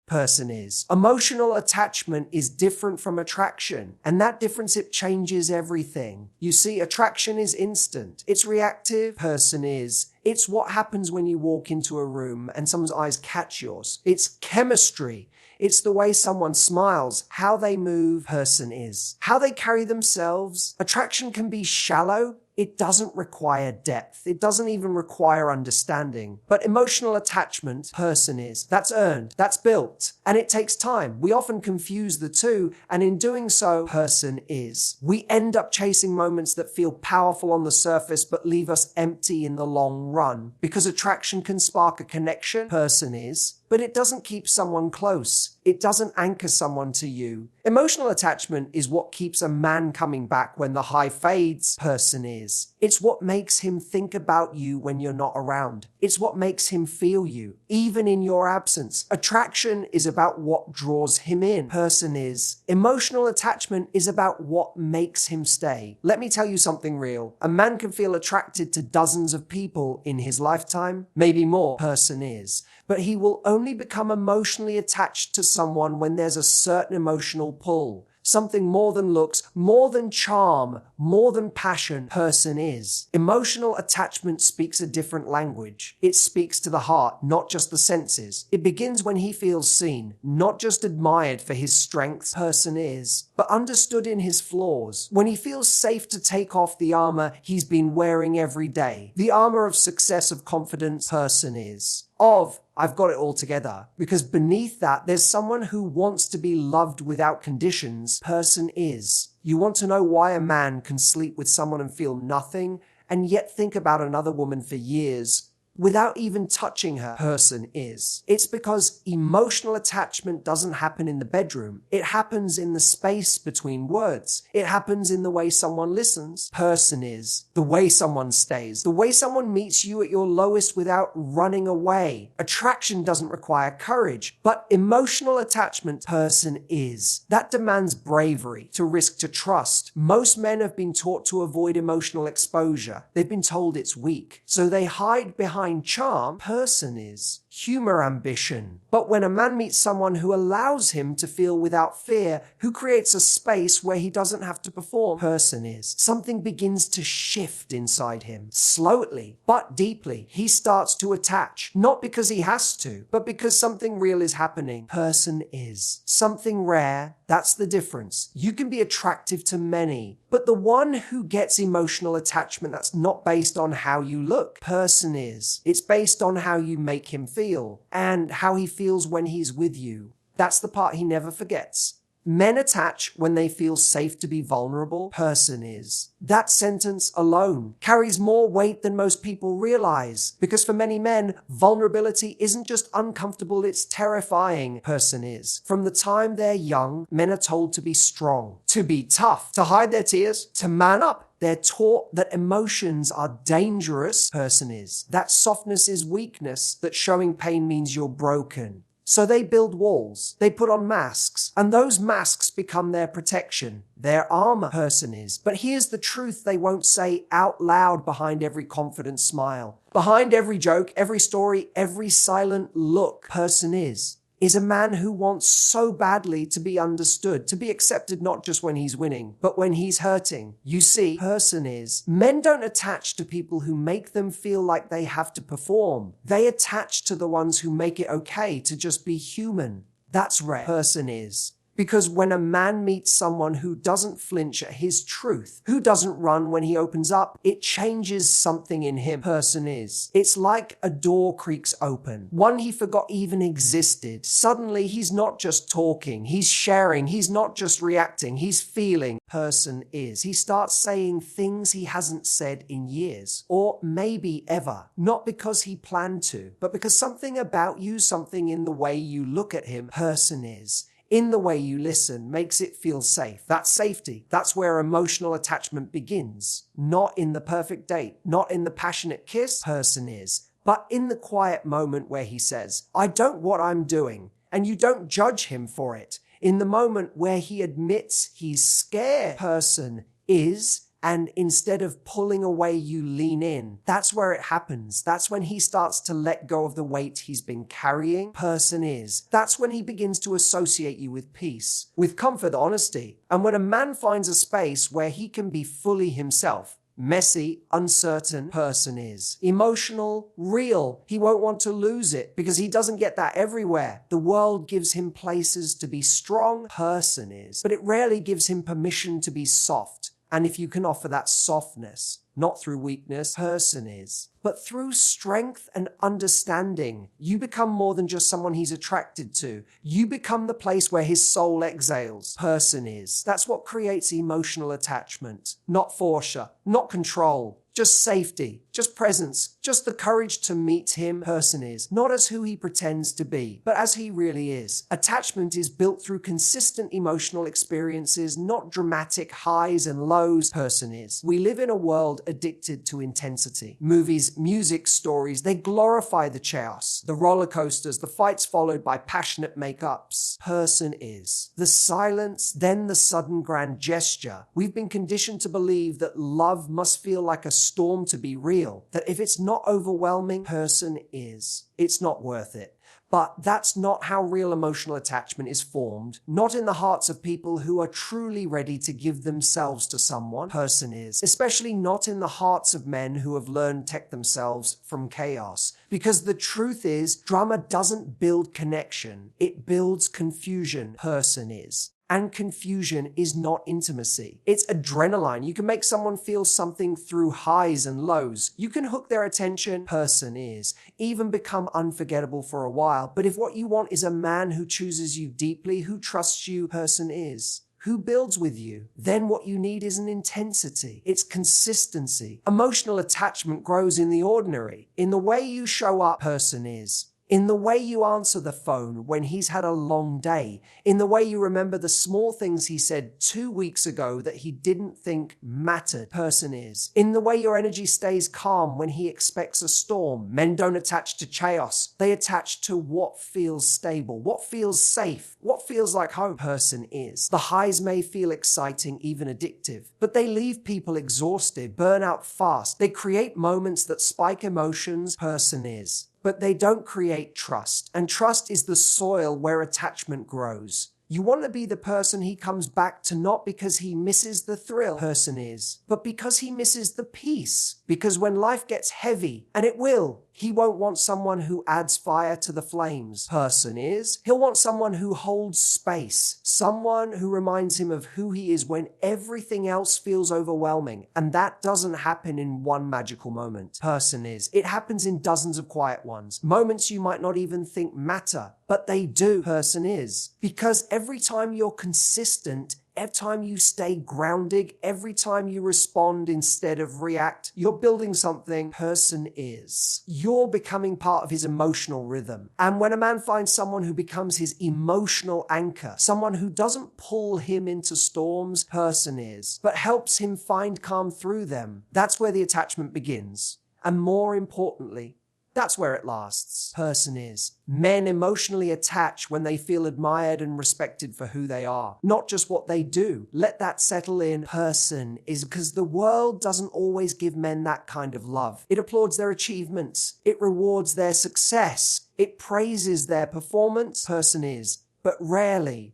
person is. Emotional attachment is different from attraction, and that difference, it changes everything. You see, attraction is instant. It's reactive. Person is. It's what happens when you walk into a room and someone's eyes catch yours. It's chemistry. It's the way someone smiles, how they move. Person is. How they carry themselves. Attraction can be shallow. It doesn't require depth. It doesn't even require understanding. But emotional attachment, person is. That's earned. That's built. And it takes time. We often confuse the two, and in doing so, person is. We end up chasing moments that feel powerful on the surface but leave us empty in the long run. Because attraction can spark a connection, person is, but it doesn't keep someone close. It doesn't anchor someone to you. Emotional attachment is what keeps a man coming back when the high fades, person is. It's what makes him think about you when you're not around. It's what makes him feel you, even in your absence. Attraction is about what draws him in, person is. Emotional attachment is about what makes him stay. Let me tell you something real. A man can feel attracted to dozens of people in his lifetime, maybe more, person is. But he will only become emotionally attached to someone when there's a certain emotional pull. Something more than looks, more than charm, more than passion, person is. Emotional attachment speaks a different language. It speaks to the heart, not just the senses. It begins when he feels seen, not just admired for his strengths, person is, but understood in his flaws. When he feels safe to take off the armor he's been wearing every day. The armor of success, of confidence, person is. Of, I've got it all together. Because beneath that, there's someone who wants to be loved without conditions, person is. You want to know why a man can sleep with someone and feel nothing, and yet think about another woman for years without even touching her, person is. It's because emotional attachment doesn't happen in the bedroom. It happens in the space between words. It happens in the way someone listens, person is. The way someone stays. The way someone meets you at your lowest without running away. Attraction doesn't require courage, but emotional attachment, person is. That demands bravery, to risk, to trust. Most men have been taught to avoid emotional exposure. They've been told it's weak. So they hide behind charm, person is. Humor, ambition. But when a man meets someone who allows him to feel without fear, who creates a space where he doesn't have to perform, person is. Something begins to shift inside him. Slowly, but deeply, he starts to attach. Not because he has to, but because something real is happening, person is. Something rare, that's the difference. You can be attractive to many, but the one who gets emotional attachment that's not based on how you look, person is. It's based on how you make him feel and how he feels when he's with you. That's the part he never forgets. Men attach when they feel safe to be vulnerable, person is. That sentence alone carries more weight than most people realize, because for many men, vulnerability isn't just uncomfortable, it's terrifying, person is. From the time they're young, men are told to be strong, to be tough, to hide their tears, to man up. They're taught that emotions are dangerous, person is. That softness is weakness, that showing pain means you're broken. So they build walls, they put on masks, and those masks become their protection, their armor, person is. But here's the truth they won't say out loud behind every confident smile. Behind every joke, every story, every silent look, person is a man who wants so badly to be understood, to be accepted not just when he's winning, but when he's hurting. You see, person is. Men don't attach to people who make them feel like they have to perform. They attach to the ones who make it okay to just be human. That's rare, person is. Because when a man meets someone who doesn't flinch at his truth, who doesn't run when he opens up, it changes something in him, person is. It's like a door creaks open, one he forgot even existed. Suddenly he's not just talking, he's sharing, he's not just reacting, he's feeling, person is. He starts saying things he hasn't said in years, or maybe ever. Not because he planned to, but because something about you, something in the way you look at him, person is. In the way you listen makes it feel safe. That's safety. That's where emotional attachment begins. Not in the perfect date, not in the passionate kiss, person is, but in the quiet moment where he says, I don't what I'm doing, and you don't judge him for it. In the moment where he admits he's scared, person is, And instead of pulling away, you lean in. That's where it happens. That's when he starts to let go of the weight he's been carrying. Person is. That's when he begins to associate you with peace, with comfort, honesty. And when a man finds a space where he can be fully himself, messy, uncertain, person is. Emotional, real. He won't want to lose it because he doesn't get that everywhere. The world gives him places to be strong, person is. But it rarely gives him permission to be soft. And if you can offer that softness, not through weakness, person is, but through strength and understanding, you become more than just someone he's attracted to. You become the place where his soul exhales, person is. That's what creates emotional attachment. Not force, not control, just safety, just presence, just the courage to meet him, person is, not as who he pretends to be, but as he really is. Attachment is built through consistent emotional experiences, not dramatic highs and lows, person is. We live in a world addicted to intensity. Movies, music, stories, they glorify the chaos, the roller coasters, the fights followed by passionate makeups, person is. The silence, then the sudden grand gesture. We've been conditioned to believe that love must feel like a storm to be real, that if it's not overwhelming, person is. It's not worth it. But that's not how real emotional attachment is formed, not in the hearts of people who are truly ready to give themselves to someone, person is, especially not in the hearts of men who have learned to protect themselves from chaos. Because the truth is, drama doesn't build connection, it builds confusion, person is. And confusion is not intimacy. It's adrenaline. You can make someone feel something through highs and lows. You can hook their attention, person is, even become unforgettable for a while. But if what you want is a man who chooses you deeply, who trusts you, person is, who builds with you, then what you need is an intensity. It's consistency. Emotional attachment grows in the ordinary, in the way you show up, person is. In the way you answer the phone when he's had a long day, in the way you remember the small things he said 2 weeks ago that he didn't think mattered, person is. In the way your energy stays calm when he expects a storm. Men don't attach to chaos. They attach to what feels stable, what feels safe, what feels like home, person is. The highs may feel exciting, even addictive, but they leave people exhausted, burn out fast. They create moments that spike emotions, person is. But they don't create trust. And trust is the soil where attachment grows. You want to be the person he comes back to not because he misses the thrill, person is, but because he misses the peace. Because when life gets heavy, and it will, he won't want someone who adds fire to the flames, person is. He'll want someone who holds space, someone who reminds him of who he is when everything else feels overwhelming. And that doesn't happen in one magical moment, person is. It happens in dozens of quiet ones, moments you might not even think matter, but they do, person is. Because every time you're consistent, every time you stay grounded, every time you respond instead of react, you're building something, person is. You're becoming part of his emotional rhythm. And when a man finds someone who becomes his emotional anchor, someone who doesn't pull him into storms, person is, but helps him find calm through them, that's where the attachment begins. And more importantly, that's where it lasts, person is. Men emotionally attach when they feel admired and respected for who they are, not just what they do. Let that settle in, person is, because the world doesn't always give men that kind of love. It applauds their achievements. It rewards their success. It praises their performance, person is. But rarely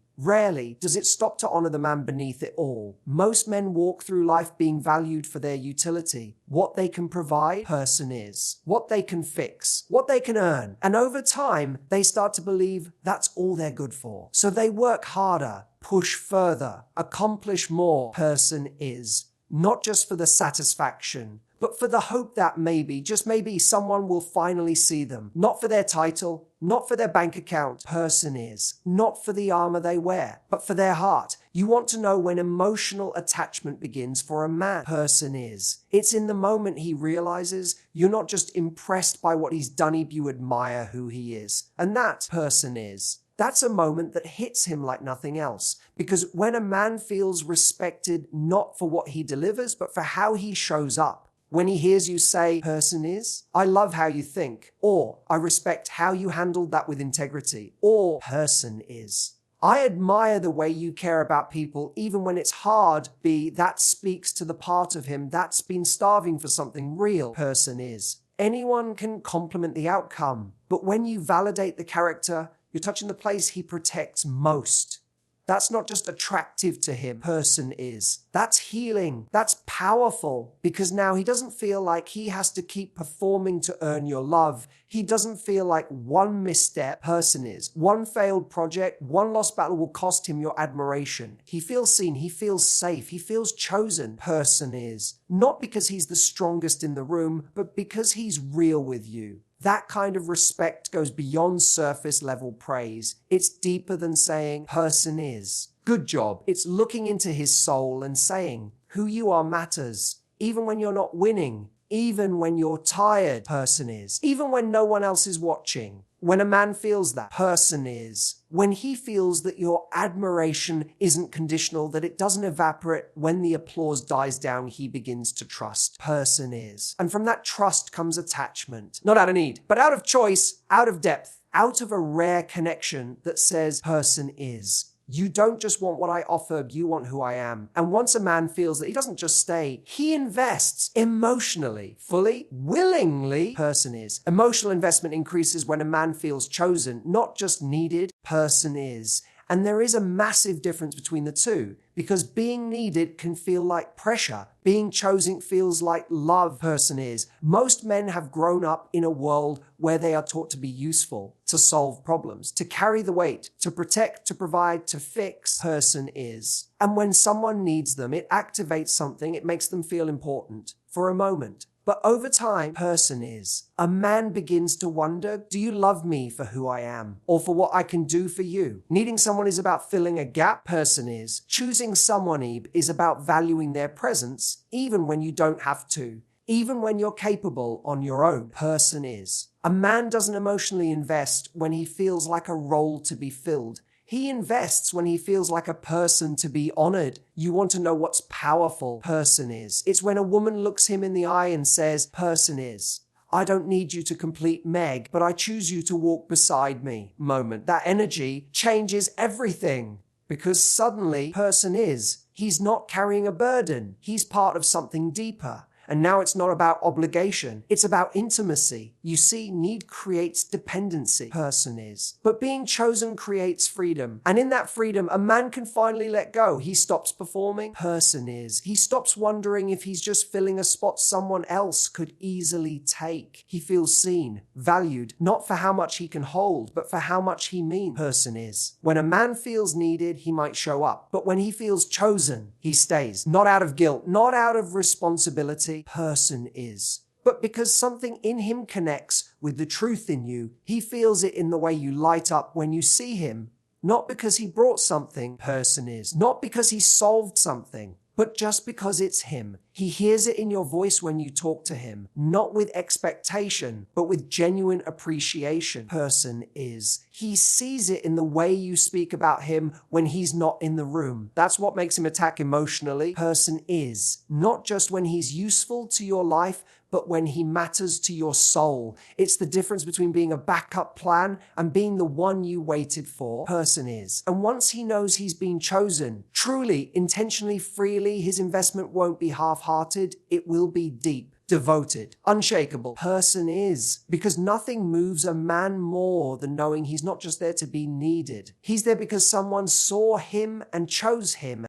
does it stop to honor the man beneath it all. Most men walk through life being valued for their utility, what they can provide, person is, what they can fix, what they can earn. And over time, they start to believe that's all they're good for. So they work harder, push further, accomplish more, person is, not just for the satisfaction, but for the hope that maybe, just maybe, someone will finally see them. Not for their title, not for their bank account, person is. Not for the armor they wear, but for their heart. You want to know when emotional attachment begins for a man, person is. It's in the moment he realizes you're not just impressed by what he's done, you admire who he is. And that, person is. That's a moment that hits him like nothing else. Because when a man feels respected not for what he delivers, but for how he shows up, when he hears you say, person is, I love how you think, or I respect how you handled that with integrity, or person is, I admire the way you care about people even when it's hard. B, that speaks to the part of him that's been starving for something real. Person is. Anyone can compliment the outcome, but when you validate the character, you're touching the place he protects most. That's not just attractive to him, person is. That's healing. That's powerful, because now he doesn't feel like he has to keep performing to earn your love. He doesn't feel like one misstep, person is. One failed project, one lost battle will cost him your admiration. He feels seen, he feels safe, he feels chosen, person is. Not because he's the strongest in the room, but because he's real with you. That kind of respect goes beyond surface level praise. It's deeper than saying, person is. Good job. It's looking into his soul and saying, who you are matters. Even when you're not winning. Even when you're tired, person is. Even when no one else is watching. When a man feels that, person is. When he feels that your admiration isn't conditional, that it doesn't evaporate when the applause dies down, he begins to trust, person is. And from that trust comes attachment. Not out of need, but out of choice, out of depth, out of a rare connection that says, person is. You don't just want what I offer, you want who I am. And once a man feels that he doesn't just stay, he invests emotionally, fully, willingly, person is. Emotional investment increases when a man feels chosen, not just needed, person is. And there is a massive difference between the two, because being needed can feel like pressure. Being chosen feels like love, person is. Most men have grown up in a world where they are taught to be useful, to solve problems, to carry the weight, to protect, to provide, to fix, person is. And when someone needs them, it activates something, it makes them feel important for a moment. But over time, person is. A man begins to wonder, do you love me for who I am or for what I can do for you? Needing someone is about filling a gap, person is. Choosing someone is about valuing their presence even when you don't have to. Even when you're capable on your own, person is. A man doesn't emotionally invest when he feels like a role to be filled. He invests when he feels like a person to be honored. You want to know what's powerful, person is. It's when a woman looks him in the eye and says, person is. I don't need you to complete Meg, but I choose you to walk beside me. Moment. That energy changes everything, because suddenly, person is. He's not carrying a burden. He's part of something deeper. And now it's not about obligation. It's about intimacy. You see, need creates dependency, person is. But being chosen creates freedom. And in that freedom, a man can finally let go. He stops performing, person is. He stops wondering if he's just filling a spot someone else could easily take. He feels seen, valued, not for how much he can hold, but for how much he means, person is. When a man feels needed, he might show up. But when he feels chosen, he stays. Not out of guilt, not out of responsibility, person is. But because something in him connects with the truth in you, he feels it in the way you light up when you see him. Not because he brought something, person is. Not because he solved something, but just because it's him. He hears it in your voice when you talk to him, not with expectation, but with genuine appreciation, person is. He sees it in the way you speak about him when he's not in the room. That's what makes him attack emotionally, person is. Not just when he's useful to your life, but when he matters to your soul. It's the difference between being a backup plan and being the one you waited for, person is. And once he knows he's been chosen, truly, intentionally, freely, his investment won't be half-hearted, it will be deep, devoted, unshakable, person is. Because nothing moves a man more than knowing he's not just there to be needed. He's there because someone saw him and chose him